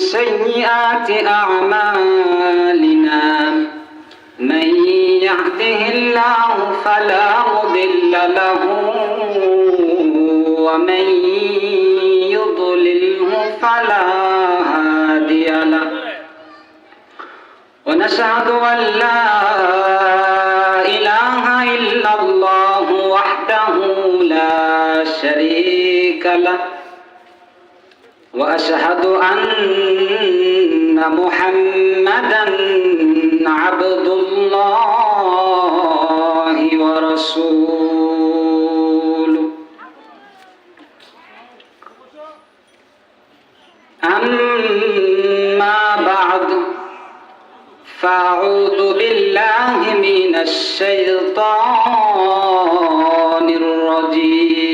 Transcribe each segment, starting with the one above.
سيئات أعمالنا من يهده الله فلا مضل له ومن يضلله فلا هادي له ونشهد أن لا إله إلا الله وحده لا شريك له وأشهد أن محمدًا عبد الله ورسوله أما بعد فأعوذ بالله من الشيطان الرجيم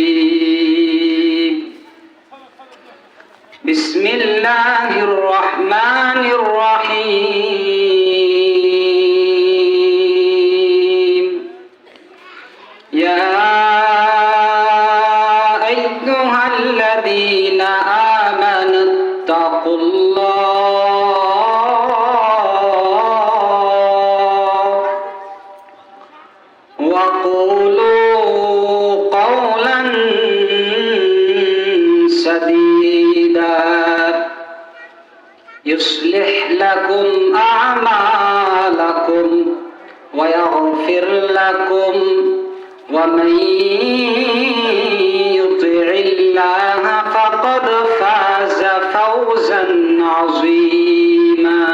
بسم الله الرحمن الرحيم يا أيها الذين آمنوا اتقوا الله وقولوا قولا سديدا يصلح لكم أعمالكم ويغفر لكم ومن يطع الله فقد فاز فوزا عظيما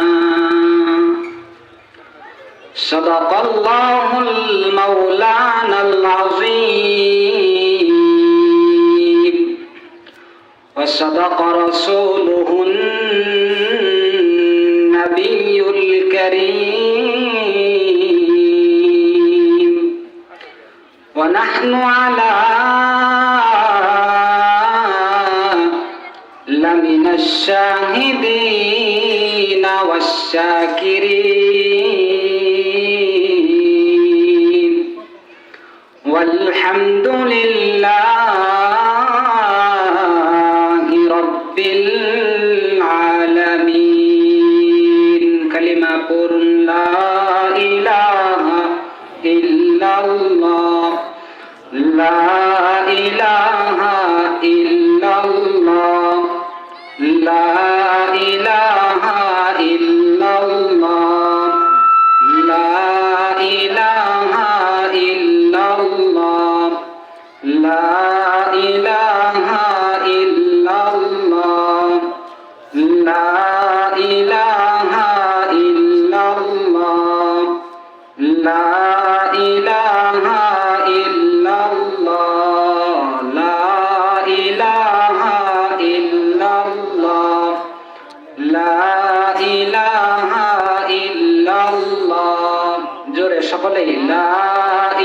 صدق الله المولانا العظيم وصدق رسوله النبي الكريم ونحن على لمن الشاهدين والشاكرين والحمد لله رب العالمين كلمة قرن لا إله إلا الله لا إله إلا الله لا إله إلا الله لا إله إلا الله لا إله إلا الله لا إله إلا الله لا إله إلا الله لا إله إلا الله لا إله إلا الله জোরে সকলেই লা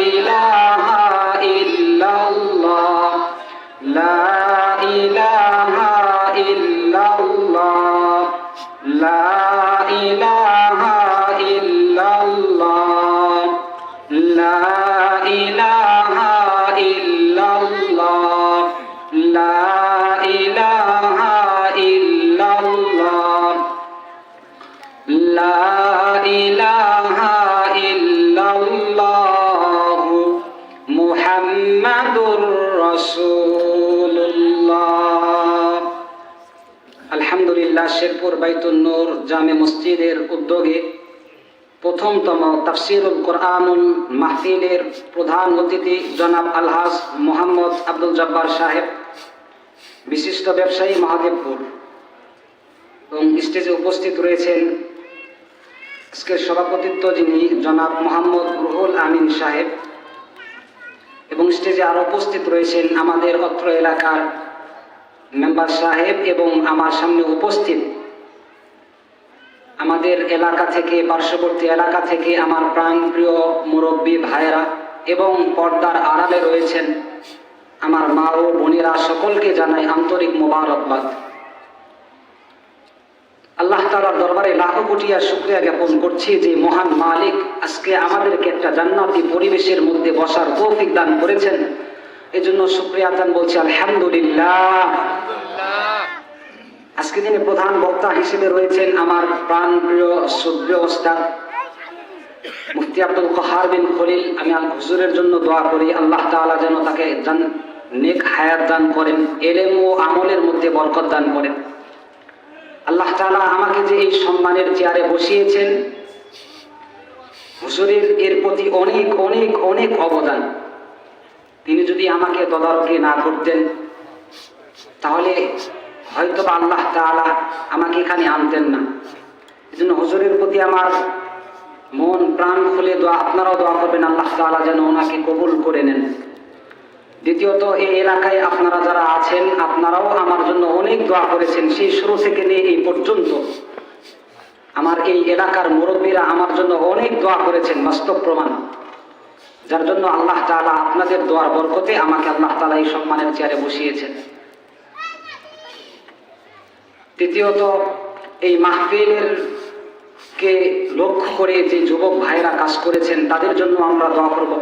ইলাহা ইল্লাল্লাহ লা ইলাহা ইল্লাল্লাহ লা ইলাহা ইল্লাল্লাহ লা ইলাহা ইল্লাল্লাহ লা ইলাহা ইল্লাল্লাহ লা ইলাহা ইল্লাল্লাহ মুহাম্মাদুর রাসূলুল্লাহ। আলহামদুলিল্লাহ, শেরপুর বাইতুন নূর জামে মসজিদের উদ্যোগে প্রথমতম তাফসিরুল কোরআনুল মাহফিলের প্রধান অতিথি জনাব আলহাজ মোহাম্মদ আব্দুল জব্বার সাহেব, বিশিষ্ট ব্যবসায়ী মহাদেবপুর, এবং স্টেজে উপস্থিত রয়েছেন আজকের সভাপতিত্ব যিনি জনাব মোহাম্মদ রুহুল আমিন সাহেব, এবং স্টেজে আরও উপস্থিত রয়েছেন আমাদের অত্র এলাকার মেম্বার সাহেব এবং আমার সামনে উপস্থিত আমাদের এলাকা থেকে, পার্শ্ববর্তী এলাকা থেকে আমার প্রাণপ্রিয় মুরব্বী ভাইয়েরা এবং পর্দার আড়ালে রয়েছেন আমার মা ও বোনেরা, সকলকে জানাই আন্তরিক মোবারকবাদ। আল্লাহ তাআলার দরবারে লাখো কোটি শুকরিয়া জ্ঞাপন করছি যে মহান মালিক আজকে আমাদেরকে একটা জান্নাতি পরিবেশের মধ্যে বসার তৌফিক দান করেছেন। এজন্য শুকরিয়া আদান বলছি আলহামদুলিল্লাহ। আজকে যিনি প্রধান বক্তা হিসেবে রয়েছেন আমার প্রাণপ্রিয় শ্রদ্ধেয় ওস্তাদ মুফতি আব্দুল কাহার বিন খলিল। আমি হুজুরের জন্য দোয়া করি আল্লাহ তাআলা যেন তাকে নেক হায়াত দান করেন, ইলম ও আমলের মধ্যে বরকত দান করেন। আল্লাহ তাআলা আমাকে যে এই সম্মানের চেয়ারে বসিয়েছেন, হুজুরের এর প্রতি অনেক অনেক অনেক অবদান। তিনি যদি আমাকে তদারকি না করতেন তাহলে হয়তো আল্লাহ তাআলা আমাকে এখানে আনতেন না। এই জন্য হুজুরের প্রতি আমার মন প্রাণ খুলে দোয়া, আপনারাও দোয়া করবেন আল্লাহ তাআলা যেন ওনাকে কবুল করে নেন। দ্বিতীয়ত, এই এলাকায় আপনারা যারা আছেন আপনারাও আমার জন্য অনেক দোয়া করেছেন, সেই শুরু থেকে নিয়ে এই পর্যন্ত আমার এই এলাকার মুরব্বীরা আমার জন্য অনেক দোয়া করেছেন, বাস্তব প্রমাণ। যার জন্য আল্লাহ তাআলা আপনাদের দোয়ার বরকতে আমাকে আল্লাহ তাআলা এই সম্মানের চেয়ারে বসিয়েছেন। তৃতীয়ত, এই মাহফিলের কে লক্ষ্য করে যে যুবক ভাইরা কাজ করেছেন তাদের জন্য আমরা দোয়া করব।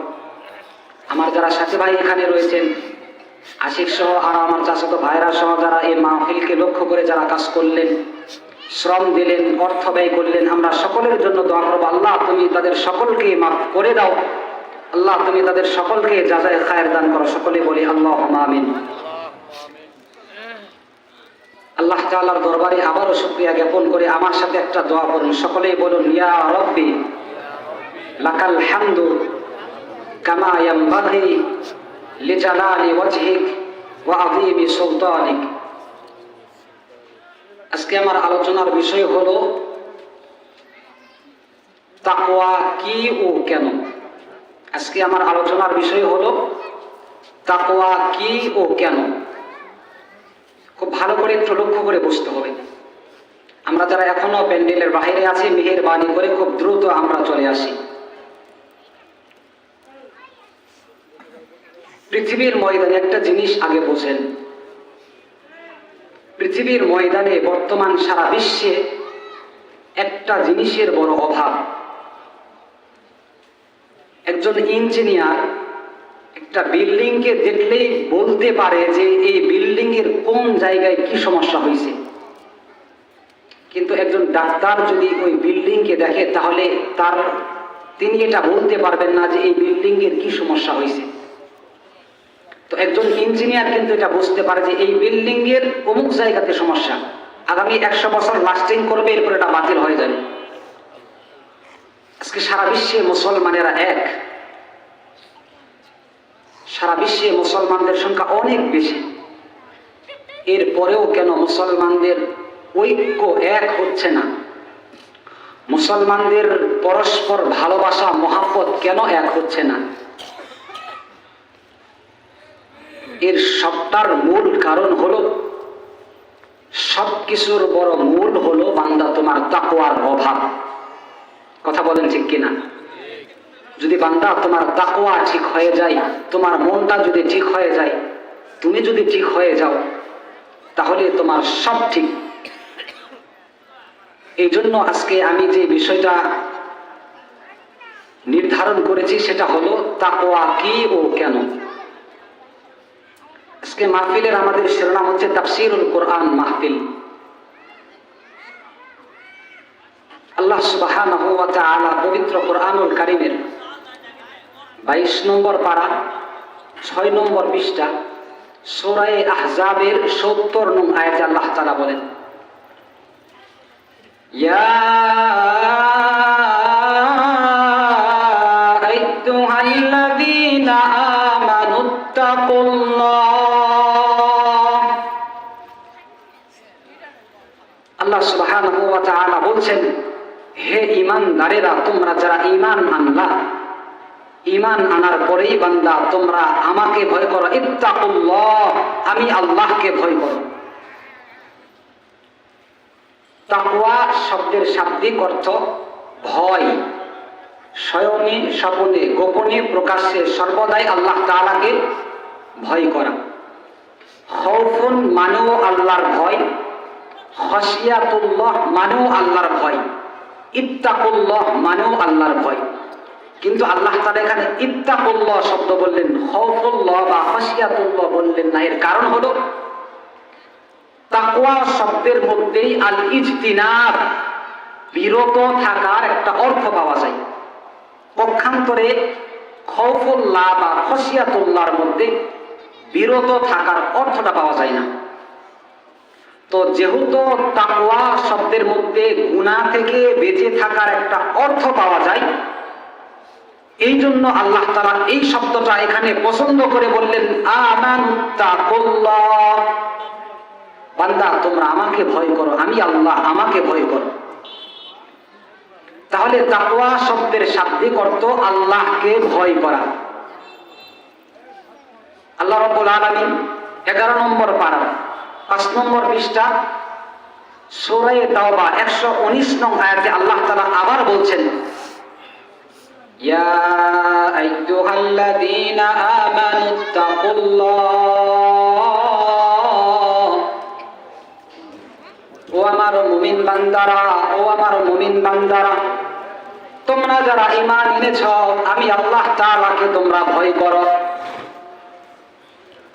আমার যারা সাথী ভাই এখানে রয়েছেন, আশিক সহ আর আমার চাচাতো ভাইরা সহ যারা এই মাহফিলকে লক্ষ্য করে যারা কাজ করলেন, শ্রম দিলেন, অর্থ ব্যয় করলেন, আমরা সকলের জন্য দোয়া করব। আল্লাহ তুমি তাদের সকলকে মাফ করে দাও, আল্লাহ তুমি তাদের সকলকে জাযায়ে খায়ের দান করো। সকলে বলি আল্লাহুম্মা আমিন। আল্লাহ তাআলার দরবারে আবারও শুকরিয়া জ্ঞাপন করে আমার সাথে একটা দোয়া করুন। সকলেই বলুন, ইয়া রাব্বি লাকাল হামদু কামা ইয়ানবাগি লিজালালি ওয়াজহিক ওয়া আযীমি সুলতানিক। আজকে আমার আলোচনার বিষয় হলো তাকওয়া কি ও কেন। আজকে আমার আলোচনার বিষয় হলো তাকওয়া কি ও কেন। খুব ভালো করে একটু লক্ষ্য করে বুঝতে হবে। আমরা যারা এখনো প্যান্ডেলের বাইরে আছি, মেহেরবানি করে খুব দ্রুত আমরা চলে আসি। পৃথিবীর ময়দানে একটা জিনিস আগে বোঝেন, পৃথিবীর ময়দানে বর্তমান সারা বিশ্বে একটা জিনিসের বড় অভাব। একজন ইঞ্জিনিয়ার একটা বিল্ডিংকে দেখলেই বলতে পারে যে এই বিল্ডিং এর কোন জায়গায় কি সমস্যা হয়েছে, কিন্তু একজন ডাক্তার যদি ওই বিল্ডিংকে দেখে তাহলে তিনি এটা বলতে পারবেন না যে এই বিল্ডিং এর কি সমস্যা হয়েছে। তো একজন ইঞ্জিনিয়ার কিন্তু এটা বুঝতে পারে যে এই বিল্ডিং এর অমুক জায়গাতে সমস্যা, আগামী 100 বছর লাস্টিং করবে, এরপর এটা বাতিল হয়ে যাবে। আজকে সারা বিশ্বে মুসলমানেরা এক, সারা বিশ্বে মুসলমানদের সংখ্যা অনেক বেশি। এরপরেও কেন মুসলমানদের ঐক্য এক হচ্ছে না? মুসলমানদের পরস্পর ভালোবাসা মহাব্বত কেন এক হচ্ছে না? এর সবটার মূল কারণ হলো, সবকিছুর বড় মূল হলো বান্দা তোমার তাকওয়ার অভাব। কথা বলেন ঠিক কিনা? যদি বান্দা তোমার তাকওয়া ঠিক হয়ে যায়, তোমার মনটা যদি ঠিক হয়ে যায়, তুমি যদি ঠিক হয়ে যাও, তাহলে তোমার সব ঠিক। এই জন্য আজকে আমি যে বিষয়টা নির্ধারণ করেছি সেটা হলো তাকওয়া কি ও কেন। আজকে মাহফিলের আমাদের শিরোনাম হচ্ছে তাফসীরুল কোরআন মাহফিল। আল্লাহ সুবহানাহু ওয়া তাআলা পবিত্র কোরআনুল কারীমের 22 নম্বর পারা 6 নম্বর পৃষ্ঠা সূরা আহজাবের 70 নং আয়াতে আল্লাহ তাআলা বলেন, ইয়া আইয়ুহাল্লাযীনা আমানুত্তাকুল্লাহ। আল্লাহ সুবহানাহু ওয়া তাআলা বলছেন, হে ঈমানদারেরা, তোমরা যারা ঈমান আনলা, ঈমান আনার পরেই বান্দা তোমরা আমাকে ভয় করো। ইত্তাকুল্লাহ, আমি আল্লাহকে ভয় করো। তাকওয়া শব্দের শাব্দিক অর্থ ভয়, শয়নে স্বপনে গোপনে প্রকাশ্যে সর্বদাই আল্লাহ তাআলাকে ভয় করা। খাউফুন মানেও আল্লাহর ভয়, খাশিয়াতুল্লাহ মানেও আল্লাহর ভয়, ইত্তাকুল্লাহ মানেও আল্লাহর ভয়। কিন্তু আল্লাহ তাআলা এখানে ইত্তাকুল্লাহ শব্দ বললেন, খাউফুল্লাহ বা খাশিয়াতুল্লাহ বললেন না। এর কারণ হলো তাকওয়া শব্দের মধ্যেই আল ইজতিনাব, বিরত থাকার একটা অর্থ পাওয়া যায়। পক্ষান্তরে খৌফুল্লাহ বা খশিয়াতুল্লাহর মধ্যে বিরত থাকার অর্থটা পাওয়া যায় না। তো যেহেতু তাকওয়া শব্দের মধ্যে গুনাহ থেকে বেঁচে থাকার একটা অর্থ পাওয়া যায়, এই জন্য আল্লাহ তাআলা এই শব্দটা এখানে পছন্দ করে বললেন আমানুত্তাকুল্লাহ, বান্দা তোমরা আমাকে ভয় করো, আমি আল্লাহ, আমাকে ভয় করো। তাহলে তাকওয়া শব্দের শাব্দিক অর্থ আল্লাহকে ভয় করা। আল্লাহ রাব্বুল আলামিন 11 নম্বর পারা 5 নম্বর পৃষ্ঠা সূরা তাওবা 119 নং আয়াতে আল্লাহ তাআলা আবার বলছেন, ইয়া আইয়ুহাল্লাযীনা আমানুত্তাকুল্লাহ, ও আমার মুমিন বান্দারা, ও আমার মুমিন বান্দারা, তোমরা যারা ঈমান এনেছো আমি আল্লাহ তাআলাকে তোমরা ভয় করো।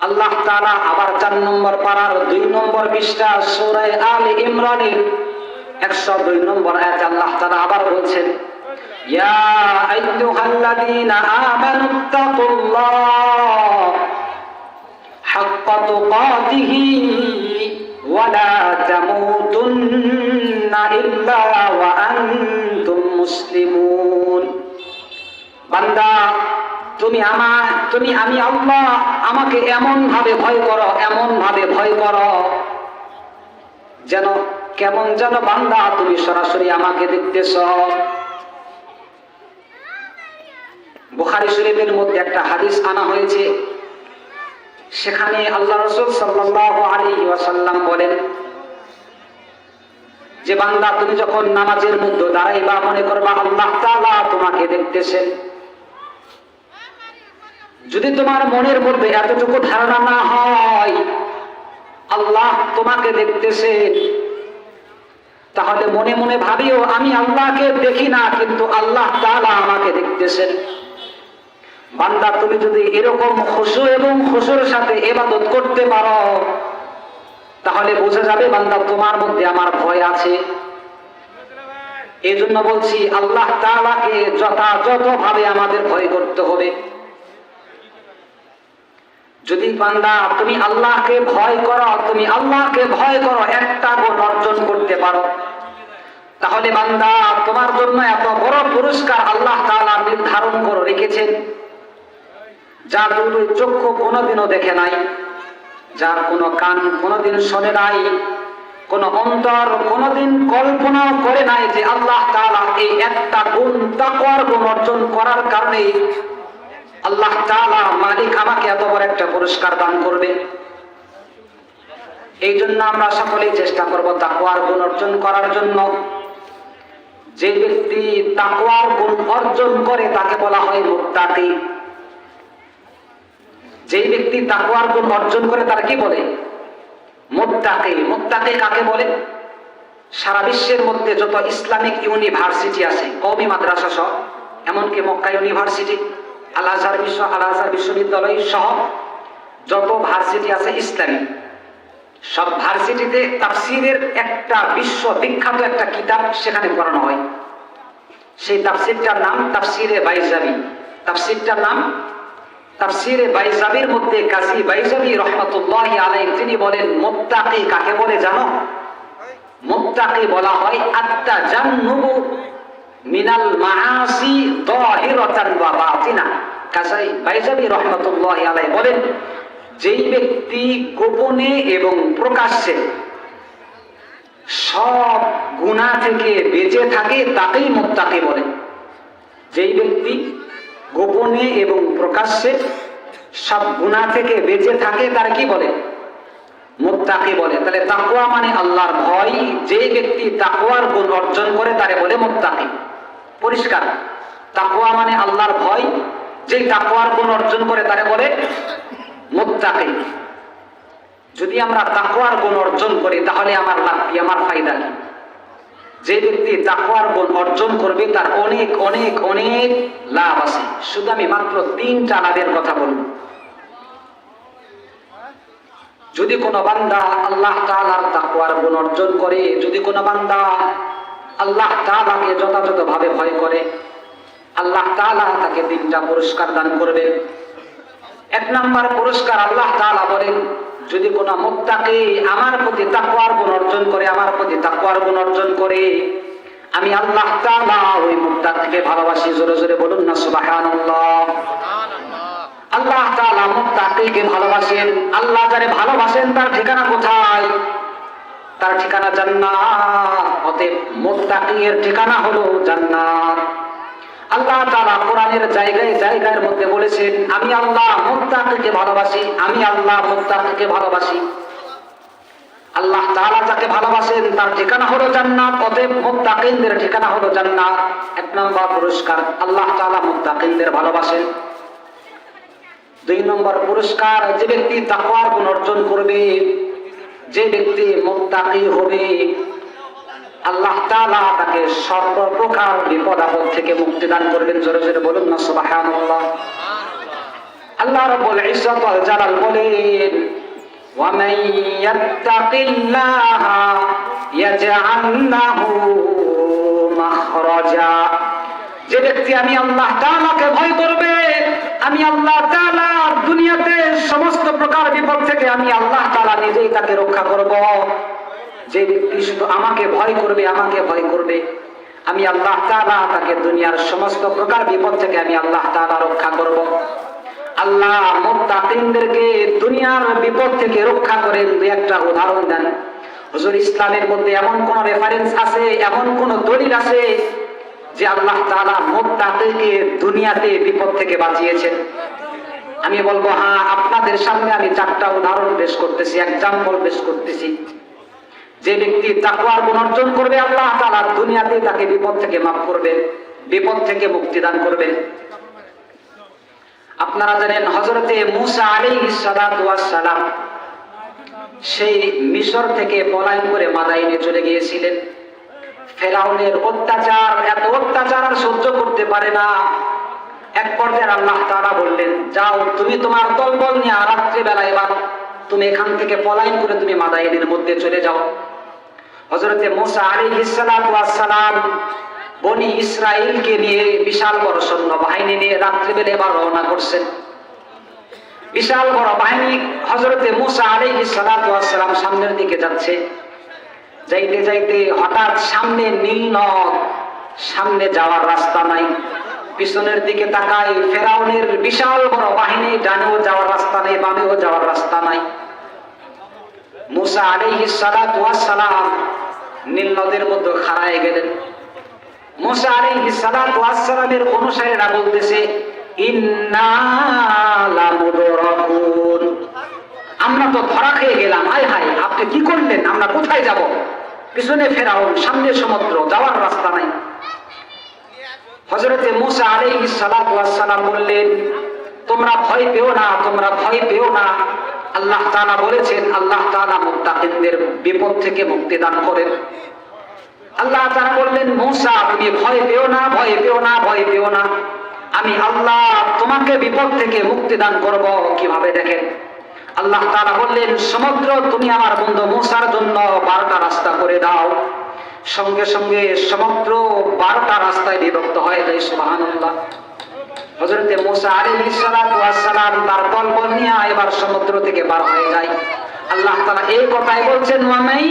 আল্লাহ তাআলা আবার 4 নম্বর পারার 2 নম্বর পৃষ্ঠা সূরা আলে ইমরানের 102 নম্বর আয়াতে আল্লাহ তাআলা আবার বলছেন, ইয়া আইয়ুহাল্লাযীনা আমানুত্তাকুল্লাহ হাক্কা তুকাতিহি ওয়া লা তামুতুন্না ইল্লা ওয়া আনতুম মুসলিমুন। বান্দা আমি আল্লাহ, আমাকে এমন ভাবে ভয় করো, এমন ভাবে ভয় করো যেন কেমন যেন বান্দা তুমি সরাসরি আমাকে দেখতেছ। বুখারী শরীফের মধ্যে একটা হাদিস আনা হয়েছে, সেখানে আল্লাহ রাসূল সাল্লাল্লাহু আলাইহি ওয়াসাল্লাম বলেন যে বান্দা তুমি যখন নামাজের মধ্যে দাঁড়াইবা মনে করবা আল্লাহ তাআলা তোমাকে দেখতেছেন। যদি তোমার মনের মধ্যে এতটুকু ধারণা না হয় আল্লাহ তোমাকে দেখতেছে, তাহলে মনে মনে ভাবিও আমি আল্লাহকে দেখি না কিন্তু আল্লাহ তাআলা আমাকে দেখতেছেন। বান্দা তুমি যদি এরকম খুশু এবং খুশুর সাথে ইবাদত করতে পারো তাহলে বোঝা যাবে বান্দা তোমার মধ্যে আমার ভয় আছে। এই জন্য বলছি আল্লাহ তাআলাকে যথাযথভাবে আমাদের ভয় করতে হবে। যদি বান্দা তুমি আল্লাহকে ভয় করো, তুমি আল্লাহকে ভয় করো, একটা গুণ অর্জন করতে পারো, তাহলে বান্দা তোমার জন্য এত বড় পুরস্কার আল্লাহ তাআলা নির্ধারণ করে রেখেছেন, যা তুমি চক্ষু কোনোদিনও দেখে নাই, যার কোনো কান কোনোদিন শোনে নাই, কোন অন্তর কোনোদিন কল্পনাও করে নাই যে আল্লাহ তাআলা এই একটা গুণ তাকওয়ার গুণ অর্জন করার কারণে আল্লাহ তাআলা মালিক আমাকে এত বড় একটা পুরস্কার দান করবে। এই জন্য আমরা সকলেই চেষ্টা করব তাকওয়ার গুণ অর্জন করার জন্য। যে ব্যক্তি তাকওয়ার গুণ অর্জন করে তাকে বলা হয় মুত্তাকি। যে ব্যক্তি তাকওয়ার গুণ অর্জন করে তার কি বলে? মুত্তাকি। মুত্তাকি কাকে বলে? সারা বিশ্বের মধ্যে যত ইসলামিক ইউনিভার্সিটি আছে, কওমি মাদ্রাসা সহ, এমনকি মক্কা ইউনিভার্সিটি, আল আজহার বিশ্ববিদ্যালয় সহ যত ভার্সিটি আছে ইসলামী, সব ভার্সিটিতে তাফসীরের একটা বিশ্ববিখ্যাত একটা কিতাব সেখানে পড়ানো হয়। সেই তাফসীরটার নাম তাফসীরে বাইজাবি। তাফসীরটার নাম তাফসীরে বাইজাবির মধ্যে কাজী বাইজাবি রাহমাতুল্লাহি আলাইহি তিনি বলেন মুত্তাকি কাকে বলে জানো? মুত্তাকি বলা হয় আত-তাজান্নুবু মিনাল মাআসি যাহিরাতান ওয়া বাতিনা। কাজী বাইজাবি রাহমাতুল্লাহি আলাইহি বলেন যেই ব্যক্তি গোপনে এবং প্রকাশ্যে সব গুনাহ থেকে বেঁচে থাকে তাকেই মুত্তাকি বলে। যেই ব্যক্তি গোপনে এবং প্রকাশ্যে সব গুনাহ থেকে বেঁচে থাকে তার কি বলে? মুত্তাকি বলে। তাহলে তাকওয়া মানে আল্লাহর ভয়। যে ব্যক্তি তাকওয়ার গুণ অর্জন করে তারে বলে মুত্তাকি। পরিষ্কার, তাকওয়া মানে আল্লাহর ভয়। যে তাকওয়ার গুণ অর্জন করে তারে বলে মুত্তাকি। যদি আমরা তাকওয়ার গুণ অর্জন করি তাহলে আমার লাভ কি, আমার ফায়দা কি? যে ব্যক্তি তাকওয়ার গুণ অর্জন করবে তার অনেক অনেক অনেক লাভ আছে। শুধু আমি মাত্র 3টা লাভের কথা বলবো। যদি কোনো বান্দা আল্লাহ তাআলার তাকওয়ার গুণ অর্জন করে, যদি কোনো বান্দা আল্লাহ তাআলাকে যথাযথভাবে ভয় করে, আল্লাহ তাআলা তাকে তিনটা পুরস্কার দান করবে। এক নম্বর পুরস্কার আল্লাহ তাআলা বলেন, যদি কোনো মুত্তাকি আমার প্রতি তাকওয়ার গুণ অর্জন করে, আমার প্রতি তাকওয়ার গুণ অর্জন করে, আমি আল্লাহ তাআলা ওই মুত্তাকিকে ভালোবাসি। জোরে জোরে বলুন না সুবহানাল্লাহ। আল্লাহ তাআলা মুত্তাকিকে ভালোবাসেন। আল্লাহ যারে ভালোবাসেন তার ঠিকানা কোথায়? তার ঠিকানা জান্নাত। অতএব মুত্তাকির ঠিকানা হলো জান্নাত। আল্লাহ তাআলা কোরআনের জায়গায় জায়গার মধ্যে বলেছেন, আমি আল্লাহ মুত্তাকিকে ভালোবাসি, আমি আল্লাহ মুত্তাকিকে ভালোবাসি। আল্লাহ তাআলা যাকে ভালোবাসেন তার ঠিকানা হলো জান্নাত। অতএব মুত্তাকিনদের ঠিকানা হলো জান্নাত। এক নম্বর পুরস্কার, আল্লাহ তাআলা মুত্তাকিনদের ভালোবাসেন। দুই নম্বর পুরস্কার, যে ব্যক্তি তাকওয়ার গুণ অর্জন করবে, যে ব্যক্তি মুত্তাকি হবে, আল্লাহ তাআলা তাকে সর্বপ্রকার বিপদ আপদ থেকে মুক্তি দান করবেন। জোরে জোরে বলুন না সুবহানাল্লাহ। আল্লাহ রাব্বুল ইজ্জত ওয়াল জালাল বলেন, ওয়া মান ইয়াত্তাকিল্লাহা ইয়াজআল লাহু মাখরাজা। যে ব্যক্তি আমি আল্লাহ তাআলাকে ভয় করবে, আমি আল্লাহ তাআলা দুনিয়াতে সমস্ত প্রকার বিপদ থেকে আমি আল্লাহ তাআলা নিজেই তাকে রক্ষা করব। যে ব্যক্তি শুধু আমাকে ভয় করবে, আমাকে ভয় করবে, আমি আল্লাহ তাআলা তাকে দুনিয়ার সমস্ত প্রকার বিপদ থেকে আমি আল্লাহ তাআলা রক্ষা করব। আল্লাহ মুত্তাকিনদেরকে দুনিয়ার বিপদ থেকে রক্ষা করেন। দুই একটা উদাহরণ দেন। হুজুর, ইসলামের মধ্যে এমন কোন রেফারেন্স আছে, এমন কোন দলিল আছে যে আল্লাহ তাআলা মুত্তাকিকে দুনিয়াতে বিপদ থেকে বাঁচিয়েছেন? আমি বলবো হ্যাঁ, আপনাদের সামনে আমি চারটা উদাহরণ পেশ করতেছি, এক্সাম্পল পেশ করতেছি। যে ব্যক্তি তাকওয়ার গুণ অর্জন করবে, আল্লাহ তাআলা দুনিয়াতে তাকে বিপদ থেকে মাফ করবেন, বিপদ থেকে মুক্তি দান করবেন। আপনারা জানেন হযরতে মূসা আলাইহিস সালাতু ওয়াস সালাম সেই মিশর থেকে পলায়ন করে মাদাইনে চলে গিয়েছিলেন। ফেরাউনের অত্যাচার, এত অত্যাচার আর সহ্য করতে পারে না। এক পর্যায়ে আল্লাহ তাআলা বললেন, যাও তুমি তোমার দলবল নিয়ে রাত্রি বেলা এবার তুমি এখান থেকে পলায়ন করে তুমি মাদাইনের মধ্যে চলে যাও। হযরতে মূসা আলাইহিস সালাতু ওয়াস সালাম বনি ইসরাইলকে নিয়ে বিশাল বড় সৈন্য বাহিনী নিয়ে রাত্রিবেলা এবার রওনা করছেন। বিশাল বড় বাহিনী হযরতে মূসা আলাইহিস সালাতু ওয়াস সালাম সামনের দিকে যাচ্ছে। যাইতে যাইতে হঠাৎ সামনে নীল নদ, সামনে যাওয়ার রাস্তা নাই। পিছনের দিকে তাকায়, ফেরাউনের বিশাল বড় বাহিনী, ডানেও যাওয়ার রাস্তা নেই, বামেও যাওয়ার রাস্তা নাই। মূসা আলাইহিস সালাতু ওয়াস সালাম নীল নদের মধ্যে খাড়ায় গেলেন। মূসা আলাইহিস সালাতু ওয়াস সালামের অনুসারীরা বলতেছে, ইন্না লামুদরাকুন, আমরা তো ধরা খেয়ে গেলাম। হায় হায়, আপনি কি করলেন? আমরা কোথায় যাব? পিছনে ফেরাউন, সামনে সমুদ্র, যাওয়ার রাস্তা নাই। হযরতে মূসা আলাইহিস সালাতু ওয়াস সালাম বললেন, তোমরা ভয় পেও না, তোমরা ভয় পেও না। আল্লাহ তাআলা বলেছেন, আল্লাহ তাআলা মুত্তাকিনদের বিপদ থেকে মুক্তি দান করেন। আল্লাহ তাআলা বললেন, মূসা তুমি ভয় পেও না, ভয় পেও না, ভয় পেও না, আমি আল্লাহ তোমাকে বিপদ থেকে মুক্তি দান করব। কিভাবে দেখেন, আল্লাহ তাআলা বললেন, সমুদ্র তুমি আমার বন্ধু মূসার জন্য 12টা রাস্তা করে দাও। সঙ্গে সঙ্গে সমুদ্র 12টা রাস্তায় বিভক্ত হয়ে যায়। সুবহানাল্লাহ। হযরতে মূসা আলাইহিস সালাতু ওয়াস সালাম তার দলবল নিয়ে এবার সমুদ্র থেকে পার হয়ে যায়। আল্লাহ তাআলা এই কথাই বলছেন, ওয়া মান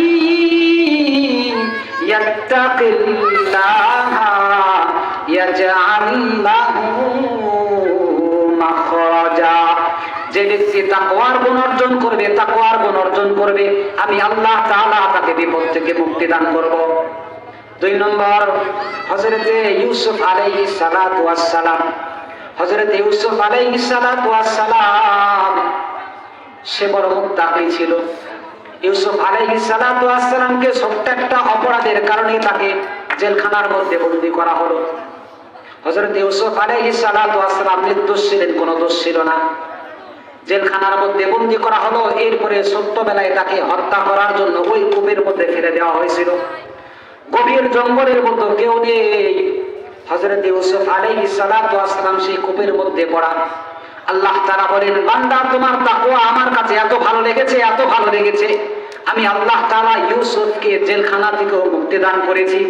ইয়াত্তাকিল্লাহা ইয়াজআল লাহু মাখরাজা। যে ব্যক্তি তাকওয়ার গুণ অর্জন করবে, তাকওয়ার গুণ অর্জন করবে, আমি আল্লাহ তাআলা তাকে বিপদ থেকে মুক্তি দান করব। দুই নম্বর, হযরতে ইউসুফ আলাইহিস সালাতু ওয়াস সালাম, হযরতে ইউসুফ আলাইহিস সালাতু ওয়াস সালাম সে বড় মুত্তাকি ছিল। ইউসুফ আলাইহিস সালাতু ওয়াস সালামকে ছোট্ট একটা অপরাধের কারণে তাকে জেলখানার মধ্যে বন্দী করা হলো। হযরতে ইউসুফ আলাইহিস সালাতু ওয়াস সালাম নির্দোষ ছিলেন, কোনো দোষ ছিল না। জেলখানার মধ্যে বন্দী করা হলো। এরপরে ছোট্টবেলায় তাকে হত্যা করার জন্য ওই কূপের মধ্যে ফেলে দেওয়া হয়েছিল। গভীর জঙ্গলের মধ্যে কেউ নেই। হযরত ইউসুফ আলাইহিস সালাতু ওয়াস সালাম সেই কূপের মধ্যে পড়া। আল্লাহ তাআলা বলেন, বান্দা তোমার তাকওয়া আমার কাছে এত ভালো লেগেছে, এত ভালো লেগেছে, আমি আল্লাহ তাআলা ইউসুফকে জেলখানা থেকেও মুক্তি দান করেছি,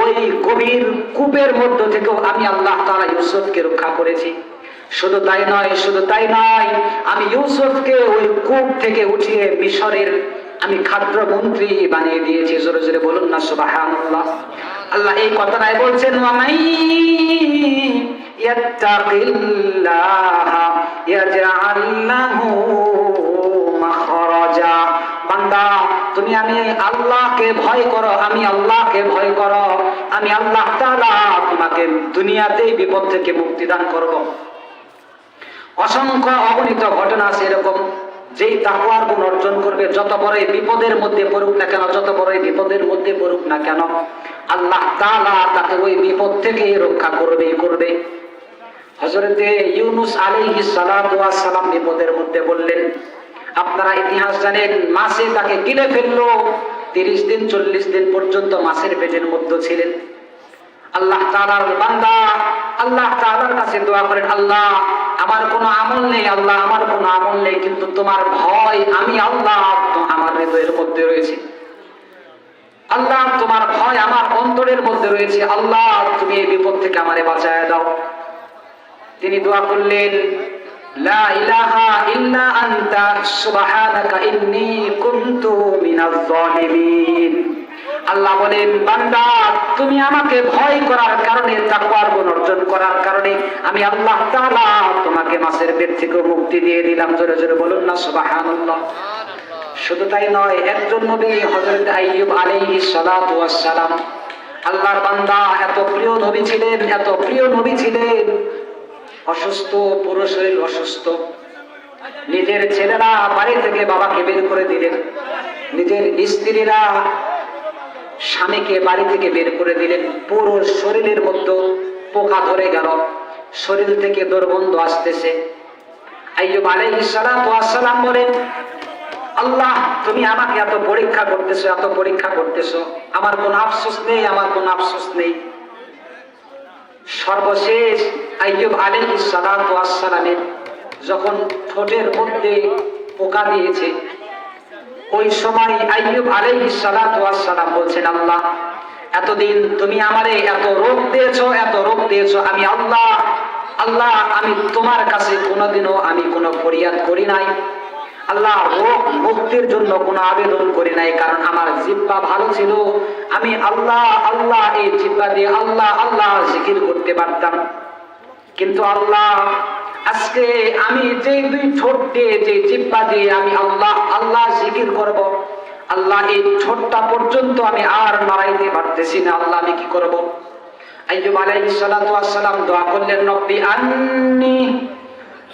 ওই গভীর কূপের মধ্য থেকেও আমি আল্লাহ তাআলা ইউসুফকে রক্ষা করেছি। শুধু তাই নয়, শুধু তাই নয়, আমি ইউসুফকে ওই কূপ থেকে উঠিয়ে মিশরের আমি খাদ্য মন্ত্রী বানিয়ে দিয়েছি। জোরে জোরে বলুন না সুবহানাল্লাহ। আল্লাহ এই কথাটাই বলছেন, ওয়ামাই ইয়াত্তাকিল্লাহা ইয়াজআল লাহু মাখরাজা। বান্দা তুমি আমি আল্লাহকে ভয় করো, আমি আল্লাহকে ভয় করো, আমি আল্লাহ তাআলা তোমাকে দুনিয়াতেই বিপদ থেকে মুক্তি দান করব। অসংখ্য অগণিত ঘটনা আছে এরকম, যেই তাকওয়ার গুণ অর্জন করবে, যত বড়ই বিপদের মধ্যে পড়ুক না কেন, যত বড়ই বিপদের মধ্যে পড়ুক না কেন, আল্লাহ তাআলা তাকে ওই বিপদ থেকে রক্ষা করবেই করবে। হযরতে ইউনূস আলাইহিস সালাতু ওয়াস সালাম বিপদের মধ্যে বললেন। আপনারা ইতিহাস জানেন, মাছে তাকে গিলে ফেললো, 30 দিন 40 দিন পর্যন্ত মাছের পেটের মধ্যে ছিলেন। আল্লাহ তাআলার বান্দা আল্লাহ তাআলার কাছে দোয়া করেন, আল্লাহ আমার কোনো আমল নেই, আল্লাহ আমার কোনো আমল নেই, কিন্তু তোমার ভয় আমি আল্লাহ আমার হৃদয়ের মধ্যে রয়েছে, আল্লাহ তোমার ভয় আমার অন্তরের মধ্যে রয়েছে, আল্লাহ তুমি এই বিপদ থেকে আমারে বাঁচায় দাও। তিনি দোয়া করলেন, লা ইলাহা ইল্লা আনতা সুবহানাকা ইন্নী কুনতু মিনাজ জালিমিন। আল্লাহ বলেন, বান্দা তুমি আমাকে ভয় করার কারণে, তাকওয়ার গুণ অর্জন করার কারণে আমি আল্লাহ তাআলা তোমাকে মাছের পেট থেকে মুক্তি দিয়ে দিলাম। জোরে জোরে বলুন না সুবহানাল্লাহ। শুধু তাই নয়, একজন নবী হযরত আইয়ুব আলাইহিস সালাতু ওয়াস সালাম, আল্লাহর বান্দা, এত প্রিয় নবী ছিলেন, এত প্রিয় নবী ছিলেন, অসুস্থ, পুরো শরীর অসুস্থ, নিজের ছেলেরা বাড়ি থেকে বাবাকে বের করে দিলেন, নিজের স্ত্রীরা স্বামীকে বাড়ি থেকে বের করে দিলেন, পুরো শরীরের মধ্যে পোকা ধরে গেল, শরীর থেকে দুর্গন্ধ আসতেছে। আইয়ুব আলাইহিস সালাতু ওয়াস সালাম বলেন, আল্লাহ তুমি আমাকে এত পরীক্ষা করতেছো, এত পরীক্ষা করতেছো, আমার কোনো আফসোস নেই, আমার কোনো আফসোস নেই। সর্বশেষ আইয়ুব আলাইহিস সালাতু ওয়াস সালামের যখন ঠোঁটের মধ্যে পোকা দিয়েছে, ওই সময় আইয়ুব আলাইহিস সালাতু ওয়াস সালাম বলছেন, আল্লাহ এতদিন তুমি আমারে এত রোগ দিয়েছো, এত রোগ দিয়েছো, আমি আল্লাহ আল্লাহ আমি তোমার কাছে কোনোদিনও আমি কোনো ফরিয়াদ করি নাই, আল্লাহ রোগ মুক্তির জন্য কোনো আবেদন করি নাই, কারণ আমার জিহ্বা ভালো ছিল, আমি আল্লাহ আল্লাহ এই জিহ্বা দিয়ে আল্লাহ আল্লাহ জিকির করতে পারতাম। কিন্তু আল্লাহ আজকে আমি যে দুই ঠোঁট দিয়ে, যে জিহ্বা দিয়ে আমি আল্লাহ আল্লাহ জিকির করব, আল্লাহ এই ঠোঁটটা পর্যন্ত আমি আর নাড়াইতে পারতেছি না, আল্লাহ আমি কি করব? আইয়ুব আলাইহিস সালাতু ওয়াস সালাম দোয়া করলেন, রব্বি আন্নী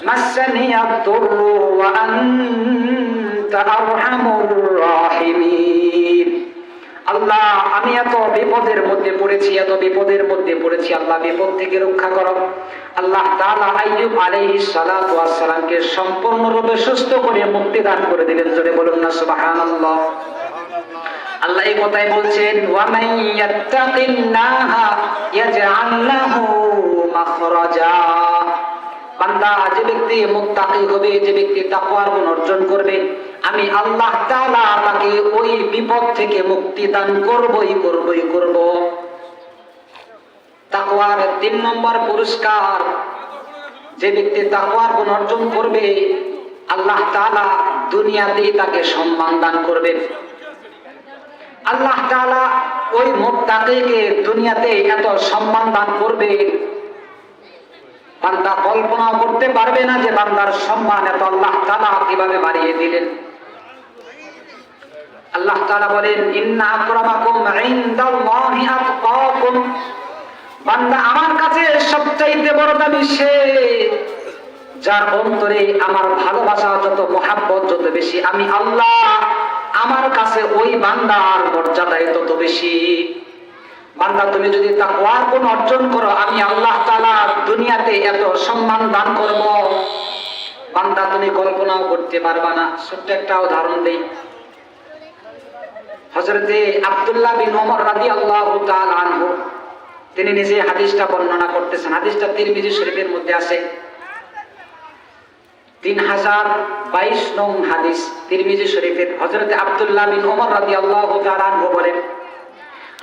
মাসসানিয়াদ দুররু ওয়া আনতা আরহামুর রাহিমিন। আল্লাহ আমি এত বিপদের মধ্যে পড়েছি, এত বিপদের মধ্যে পড়েছি, আল্লাহ বিপদ থেকে রক্ষা করো। আল্লাহ তাআলা আইয়ুব আলাইহিস সালাতু ওয়াস সালামকে সম্পূর্ণরূপে সুস্থ করে মুক্তি দান করে দিলেন। জোরে বলুন না সুবহানাল্লাহ। আল্লাহ এই কথাই বলছেন, ওয়া মান ইয়াত্তাকিল্লাহা ইয়াজআল লাহু মাখরাজা। বান্দা যে ব্যক্তি মুত্তাকি হবে, যে ব্যক্তি তাকওয়ার গুণ অর্জন করবে, আমি আল্লাহ তাআলা তাকে ওই বিপদ থেকে মুক্তি দান করবই করবই করব। তাকওয়ার 3 নম্বর পুরস্কার, যে ব্যক্তি তাকওয়ার গুণ অর্জন করবে, আল্লাহ তাআলা দুনিয়াতেই তাকে সম্মান দান করবে। আল্লাহ তাআলা ওই মুত্তাকিকে দুনিয়াতে এত সম্মান দান করবে, বান্দা কল্পনা করতে পারবে না যে বান্দার সম্মান এত আল্লাহ তাআলা কিভাবে বাড়িয়ে দিলেন। আল্লাহ তাআলা বলেন, ইন্না আকরামাকুম ইনদাল্লাহি আতকাকুম। বান্দা আমার কাছে সবচাইতে বড় দামি সে, যার অন্তরে আমার ভালোবাসা যত, মহাব্বত যত বেশি, আমি আল্লাহ আমার কাছে ওই বান্দার মর্যাদাই তত বেশি। বান্দা তুমি যদি তাকওয়ার গুণ অর্জন করো, আমি আল্লাহ তাআলা দুনিয়াতে এত সম্মান দান করব, বান্দা তুমি কল্পনাও করতে পারবা না। ছোট্ট একটা উদাহরণ দেই। হযরতে আব্দুল্লাহ বিন ওমর রাদিয়াল্লাহু তাআলা আনহু, তিনি নিজে হাদিসটা বর্ণনা করতেছেন। হাদিসটা তিরমিজি শরীফের মধ্যে আছে। 3022 নং হাদিস তিরমিজি শরীফের। হযরত আব্দুল্লাহ বিন ওমর রাদিয়াল্লাহু তাআলা আনহু বলেন,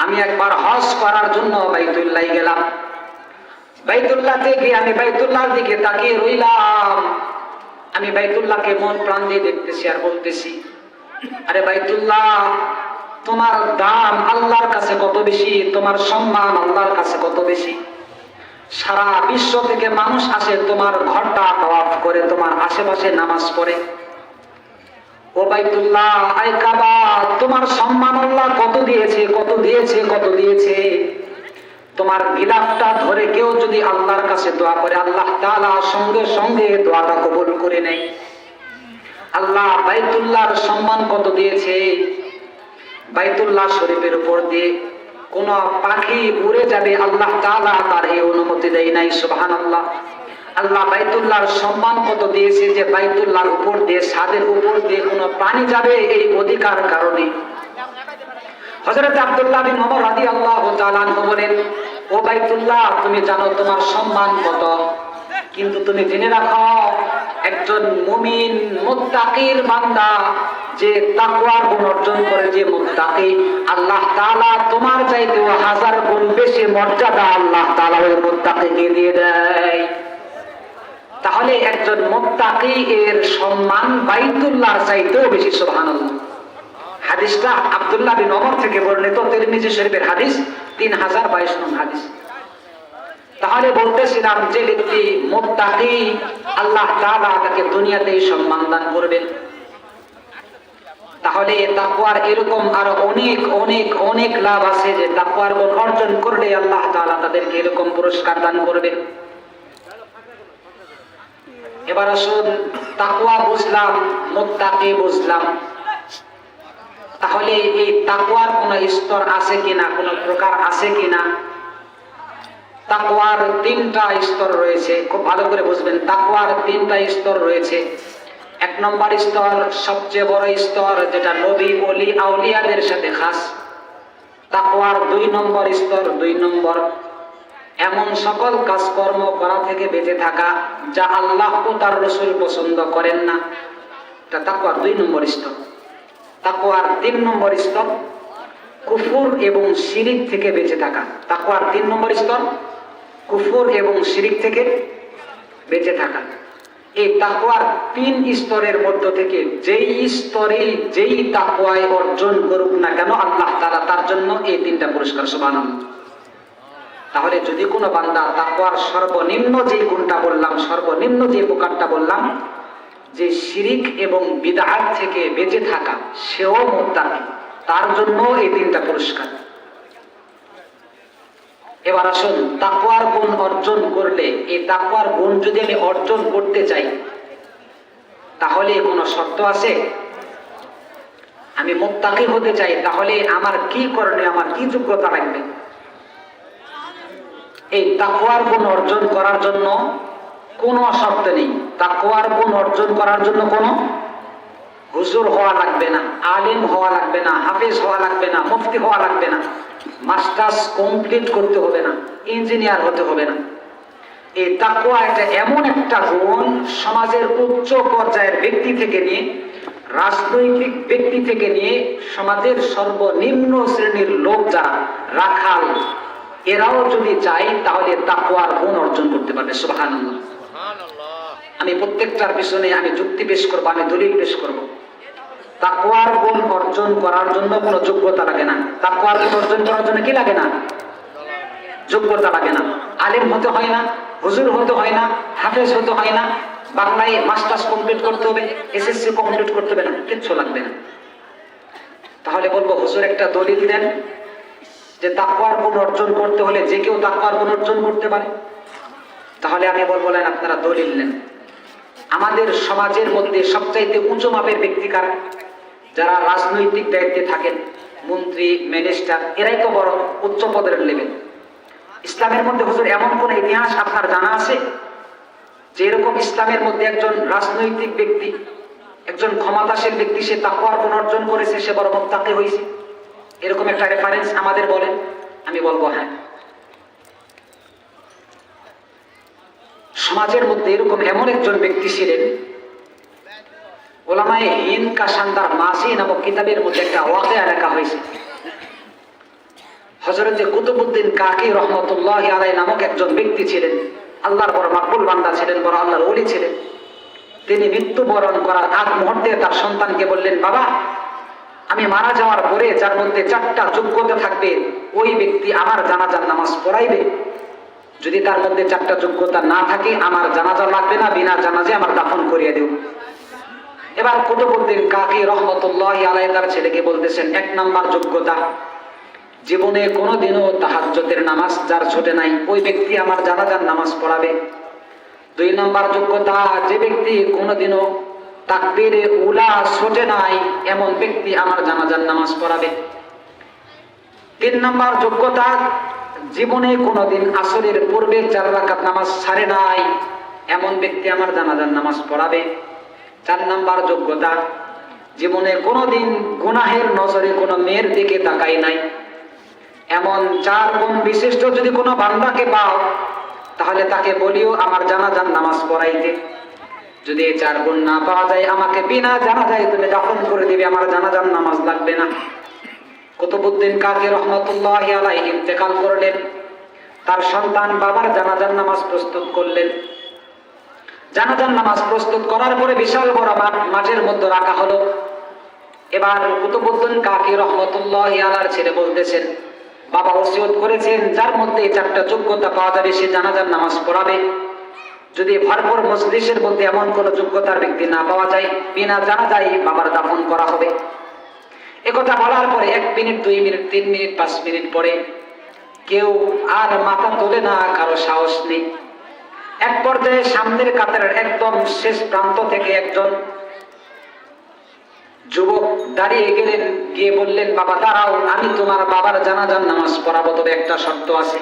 আমি একবার হজ করার জন্য বাইতুল্লাহ গেলাম। বাইতুল্লাহ থেকে আমি বাইতুল্লাহর দিকে তাকিয়ে রইলাম। আমি বাইতুল্লাহকে মন প্রাণ দিয়ে দেখতেছি আর বলতেছি, আরে বাইতুল্লাহ, তোমার দাম আল্লাহর কাছে কত বেশি, তোমার সম্মান আল্লাহর কাছে কত বেশি। সারা বিশ্ব থেকে মানুষ আসে তোমার ঘরটা তাওয়াফ করে, তোমার আশেপাশে নামাজ পড়ে। ও বাইতুল্লাহ, আয় কাবা, তোমার সম্মান আল্লাহ কত দিয়েছে, কত দিয়েছে, কত দিয়েছে। তোমার গিলাফটা ধরে কেউ যদি আল্লাহর কাছে দোয়া করে, আল্লাহ তাআলা সঙ্গে সঙ্গে দোয়াটা কবুল করে নেয়। আল্লাহ বাইতুল্লাহর সম্মান কত দিয়েছে। বাইতুল্লাহ শরীফের উপর দিয়ে কোন পাখি উড়ে যাবে, আল্লাহ তাআলা তার এই অনুমতি দেয় নাই। সুবহানাল্লাহ। আল্লাহ বাইতুল্লাহর সম্মান কত দিয়েছে যে বাইতুল্লাহর উপর দিয়ে, ছাদের উপর দিয়ে কোন প্রাণী যাবে এই অধিকার কারণে। হযরত আব্দুল্লাহ বিন ওমর রাদিয়াল্লাহু তাআলা আনহু বলেন, ও বাইতুল্লাহ, তুমি জানো তোমার সম্মান কত, কিন্তু তুমি জেনে রাখো একজন মুমিন মুত্তাকির বান্দা যে তাকওয়ার গুণ অর্জন করে, যে মুত্তাকি, আল্লাহ তাআলা তোমার চাইতেও 1000 গুণ বেশি মর্যাদা আল্লাহ তাআলা ওই মুত্তাকিকে দিয়ে দেয়। তাহলে একজন মুত্তাকি এর সম্মান বাইতুল্লাহর চাইতেও বেশি। সুবহানাল্লাহ। হাদিসটা আব্দুল্লাহ বিন ওমর থেকে বর্ণিত, তিরমিজি শরীফের হাদিস, 3022 নং হাদিস। তাহলে বলতেছিলাম যে ব্যক্তি মুত্তাকি, আল্লাহ তাআলা তাকে দুনিয়াতেই সম্মান দান করবেন। তাহলে তাকওয়ার এরকম আরো অনেক অনেক অনেক লাভ আছে, যে তাকওয়ার গুণ অর্জন করলে আল্লাহ তাআলা তাদেরকে এরকম পুরস্কার দান করবেন। এবার আসুন, তাকওয়া বুঝলাম, মুত্তাকি বুঝলাম, তাহলে এই তাকওয়ার কোন স্তর আছে কিনা, কোন প্রকার আছে কিনা? তাকওয়ার 3টা স্তর রয়েছে, খুব ভালো করে বুঝবেন। তাকওয়ার 3টা স্তর রয়েছে। 1 নম্বর স্তর, সবচেয়ে বড় স্তর, যেটা নবী ওলি আউলিয়াদের সাথে খাস। তাকওয়ার 2 নম্বর স্তর, 2 নম্বর, এমন সকল কাজকর্ম করা থেকে বেঁচে থাকা যা আল্লাহ ও তার রাসূল পছন্দ করেন না, এটা তাকওয়ার 2 নম্বর স্তর। তাকওয়ার 3 নম্বর স্তর, কুফর এবং শিরিক থেকে বেঁচে থাকা। তাকওয়ার 3 নম্বর স্তর, কুফর এবং শিরিক থেকে বেঁচে থাকা। এই তাকওয়ার 3 স্তরের মধ্য থেকে যেই স্তরে যেই তাকওয়ায় অর্জন করুক না কেন, আল্লাহ তাআলা তার জন্য এই 3টা পুরস্কার। সুবহানাল্লাহ। তাহলে যদি কোনো বান্দা তাকওয়ার সর্বনিম্ন যে গুণটা বললাম, সর্বনিম্ন যে প্রকারটা বললাম, যে শিরিক এবং বিদআত থেকে বেঁচে থাকা, সেও মুত্তাকি, তার জন্য এই 3টা পুরস্কার। এবার আসুন, তাকওয়ার গুণ অর্জন করলে, এই তাকওয়ার গুণ যদি আমি অর্জন করতে চাই, তাহলে কোনো শর্ত আছে? আমি মুত্তাকি হতে চাই, তাহলে আমার কি করণীয়, আমার কি যোগ্যতা লাগবে? এই তাকওয়ার গুণ অর্জন করার জন্য কোনো শর্ত নেই। তাকওয়ার গুণ অর্জন করার জন্য কোনো হুজুর হওয়া লাগবে না, আলেম হওয়া লাগবে না, হাফেজ হওয়া লাগবে না, মুফতি হওয়া লাগবে না, মাস্টার্স কমপ্লিট করতে হবে না, ইঞ্জিনিয়ার হতে হবে না। এই তাকওয়া এটা এমন একটা গুণ, সমাজের উচ্চ পর্যায়ের ব্যক্তি থেকে নিয়ে, রাজনৈতিক ব্যক্তি থেকে নিয়ে, সমাজের সর্বনিম্ন শ্রেণীর লোক যারা, রাখাল, এরাও যদি চায় তাহলে তাকওয়ার গুণ অর্জন করতে পারবে। সুবহানাল্লাহ। আমি প্রত্যেকটার পিছনে আমি যুক্তি পেশ করব, আমি দলিল পেশ করব। তাকওয়ার গুণ অর্জন করার জন্য কোনো যোগ্যতা লাগে না। তাকওয়ার গুণ অর্জন করার জন্য কি লাগে না? যোগ্যতা লাগে না। আলেম হতে হয় না, হুজুর হতে হয় না, হাফেজ হতে হয় না, বাংলায় মাস্টার্স কমপ্লিট করতে হবে, এসএসসি কমপ্লিট করতে হবে না, কিচ্ছু লাগবে না। তাহলে বলবো, হুজুর একটা দলিল দেন যে তাকওয়ার গুণ অর্জন করতে হলে যে কেউ তাকওয়ার গুণ অর্জন করতে পারে। তাহলে আমি বলবো, আপনারা দলিল নেন। আমাদের সমাজের মধ্যে সবচাইতে উঁচু মাপের ব্যক্তি কারা? যারা রাজনৈতিক দায়িত্বে থাকেন, মন্ত্রী, মিনিস্টার, এরাই তো বড় উচ্চ পদের লেভেল। ইসলামের মধ্যে হুজুর এমন কোন ইতিহাস আপনার জানা আছে যে এরকম ইসলামের মধ্যে একজন রাজনৈতিক ব্যক্তি, একজন ক্ষমতাশীল ব্যক্তি, সে তাকওয়ার গুণ অর্জন করেছে, সে বড় মুত্তাকি হয়েছে? এরকম একটা রেফারেন্স আমাদের বলেন। আমি বলবো হ্যাঁ। সমাজের মধ্যে এরকম এমন একজন ব্যক্তি ছিলেন ওলামায়ে হিন্দ কা শানদার মাসি নামক কিতাবের মধ্যে একটা ওয়াকিয়া লেখা হয়েছে। হযরতে কুতুবউদ্দিন কাকি রহমতুল্লাহ আলাইহি নামক একজন ব্যক্তি ছিলেন, আল্লাহর বড় মাকবুল বান্দা ছিলেন, বড় আল্লাহর ওলি ছিলেন। তিনি মৃত্যুবরণ করার আগ মুহূর্তে তার সন্তানকে বললেন, বাবা, আমি মারা যাওয়ার পরে যার মধ্যে 4টা যোগ্যতা থাকবে ওই ব্যক্তি আমার জানাজার নামাজ পড়াইবে। যদি তার মধ্যে 4টা যোগ্যতা না থাকে আমার জানাজা লাগবে না, বিনা জানাজে আমার দাফন করিয়ে দেব। এবার কুতুবউদ্দিন কাকি রহমতুল্লাহ আলাইহি তার ছেলেকে বলতেছেন, 1 নাম্বার যোগ্যতা, জীবনে কোনোদিনও তাহাজ্জুদের নামাজ যার ছুটে নাই ওই ব্যক্তি আমার জানাজার নামাজ পড়াবে। 2 নাম্বার যোগ্যতা, যে ব্যক্তি কোনোদিনও তাকবীরে উলা ছুটে নাই এমন ব্যক্তি আমার জানাজার নামাজ পড়াবে। 3 নাম্বার যোগ্যতা, জীবনে কোনোদিন আসরের পূর্বে 4 রাকাত নামাজ ছাড়ে নাই এমন ব্যক্তি আমার জানাজার নামাজ পড়াবে। 4 নাম্বার যোগ্যতা, জীবনে কোনোদিন গুনাহের নজরে কোনো মেয়ের দিকে তাকাই নাই এমন 4 গুণ বিশিষ্ট যদি কোনো বান্দাকে পাও তাহলে তাকে বলিও আমার জানাজার নামাজ পড়াইতে। যদি এই 4 গুণ না পাওয়া যায় আমাকে বিনা জানাজায় তুমি দাফন করে দিবে, আমার জানাজার নামাজ লাগবে না। কুতুবউদ্দিন কাকি রহমতুল্লাহ আলাইহি ইন্তেকাল করলেন। তার সন্তান বাবার জানাজার নামাজ প্রস্তুত করলেন। জানাজার নামাজ প্রস্তুত করার পরে বিশাল বড় মাঠের মধ্যে রাখা হলো। এবার কুতুবউদ্দিন কাকি রহমতুল্লাহ আলাইহির ছেলে বলতেছেন, বাবা ওসিয়ত করেছেন যার মধ্যে 4টা যোগ্যতা পাওয়া যাবে সে জানাজার নামাজ পড়াবে। যদি ভরপুর মজলিসের মধ্যে এমন কোন যোগ্যতার ব্যক্তি না পাওয়া যায় বিনা জানাজায় বাবার দাফন করা হবে। একথা বলার পরে 1 মিনিট 2 মিনিট 3 মিনিট 5 মিনিট পরে কেউ আর মাথা তোলে না, কারো সাহস নেই। এক পর্যায়ে সামনের কাতারের একদম শেষ প্রান্ত থেকে একজন যুবক দাঁড়িয়ে গেলেন, গিয়ে বললেন, বাবা দাঁড়াও, আমি তোমার বাবার জানাজার নামাজ পড়াবো, তবে একটা শর্ত আছে।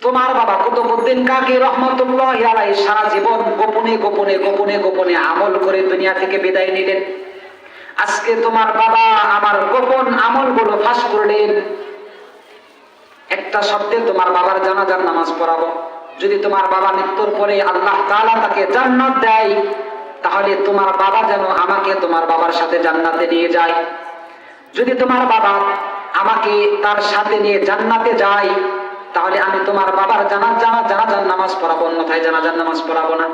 তোমার বাবা কুতুবউদ্দিন কাকি রহমতুল্লাহ আলাইহি সারা জীবন গোপনে গোপনে গোপনে গোপনে আমল করে দুনিয়া থেকে বিদায় নিলেন। আজকে তোমার বাবা আমার গোপন আমলগুলো ফাঁস করলেন। একটা শর্তে তোমার বাবার জানাজার নামাজ পড়াবো। যদি তোমার বাবা মৃত্যুর পরে আল্লাহ তাআলা তাকে জান্নাত দেয় তাহলে তোমার বাবা যেন আমাকে তোমার বাবার সাথে জান্নাতে নিয়ে যায়। যদি তোমার বাবা আমাকে তার সাথে নিয়ে জান্নাতে যায় তাহলে আমি তোমার বাবার জানাজার নামাজ পড়াবো, অন্যথায় জানাজার নামাজ পড়াবো না।